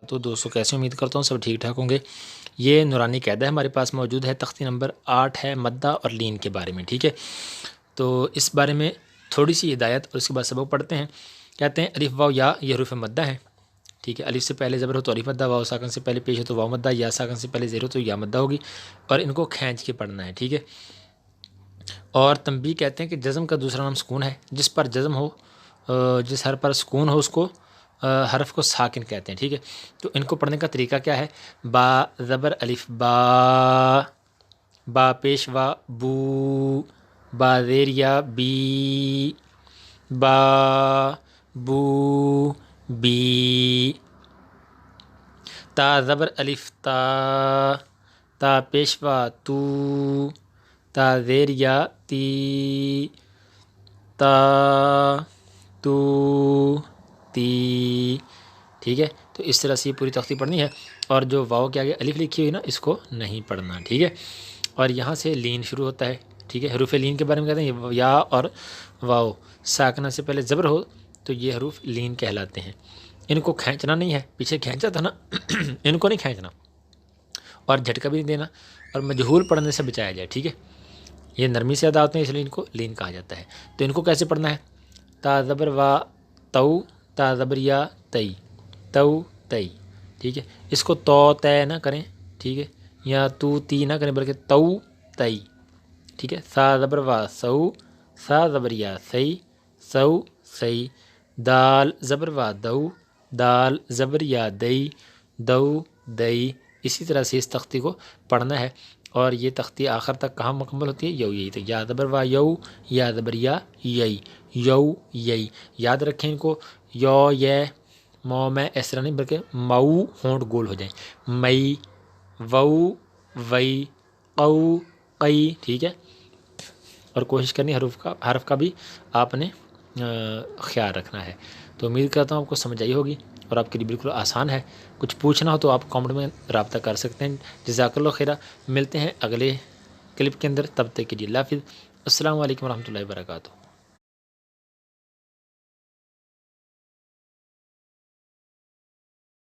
تو دوستوں کیسے امید کرتا ہوں سب ٹھیک ٹھاک ہوں گے۔ یہ نورانی قاعدہ ہمارے پاس موجود ہے، تختی نمبر 8 ہے مدہ اور لین کے بارے میں، ٹھیک ہے۔ تو اس بارے میں تھوڑی سی ہدایت اور اس کے بعد سبق پڑھتے ہیں۔ کہتے ہیں الف واو یا یہ حروف مدہ ہیں، ٹھیک ہے۔ الف سے پہلے زبر ہو تو الف مدہ، واو ساکن سے پہلے پیش ہو تو واو مدہ، یا ساکن سے پہلے زیر ہو تو یا مدہ ہوگی، اور ان کو کھینچ کے پڑھنا ہے، ٹھیک ہے۔ اور تنبیہ کہتے ہیں کہ جزم کا دوسرا نام سکون ہے، جس پر جزم ہو، جس حرف پر سکون ہو اس کو حرف کو ساکن کہتے ہیں، ٹھیک ہے۔ تو ان کو پڑھنے کا طریقہ کیا ہے؟ با زبر الف با، با پیش وا بو، با زیر یا بی، با بو بی، تا زبر الف تا، تا پیش وا تو، تا زیر یا تی، تا تو تی، ٹھیک ہے۔ تو اس طرح سے یہ پوری تختی پڑھنی ہے، اور جو واو کے آگے الف لکھی ہوئی نا اس کو نہیں پڑھنا، ٹھیک ہے۔ اور یہاں سے لین شروع ہوتا ہے، ٹھیک ہے۔ حروف لین کے بارے میں کہتے ہیں یا اور واو ساکنہ سے پہلے زبر ہو تو یہ حروف لین کہلاتے ہیں۔ ان کو کھینچنا نہیں ہے، پیچھے کھینچا تھا نا ان کو نہیں کھینچنا، اور جھٹکا بھی نہیں دینا، اور مجہول پڑھنے سے بچایا جائے، ٹھیک ہے۔ یہ نرمی سے ادا ہوتے ہیں اس لیے ان کو لین کہا جاتا ہے۔ تو ان کو کیسے پڑھنا ہے؟ تا زبر وا تو، تا زبر یا تئی، تو تئی، ٹھیک ہے۔ اس کو تو تے نہ کریں، ٹھیک ہے، یا تو تی نہ کریں بلکہ تو تئی، ٹھیک ہے۔ سا زبر وا سو، سا زبر یا سی، سو سی، دال زبر وا دو، دال زبر یا دئی، دو دئی۔ اسی طرح سے اس تختی کو پڑھنا ہے، اور یہ تختی آخر تک کہاں مکمل ہوتی ہے؟ یو یہی تک، یا زبر وا یو، یا زبر یا یئی، یو یئی۔ یاد رکھیں ان کو، یو یہ مو میں اس طرح نہیں بلکہ مئو ہونٹ گول ہو جائیں، مئی، وو وئی، قو قئی، ٹھیک ہے۔ اور کوشش کرنی حرف کا بھی آپ نے خیال رکھنا ہے۔ تو امید کرتا ہوں آپ کو سمجھ آئی ہوگی اور آپ کے لیے بالکل آسان ہے۔ کچھ پوچھنا ہو تو آپ کامنٹ میں رابطہ کر سکتے ہیں۔ جزاک اللہ خیرہ، ملتے ہیں اگلے کلپ کے اندر، تب تک کے لیے اللہ حافظ، السلام علیکم ورحمۃ اللہ وبرکاتہ۔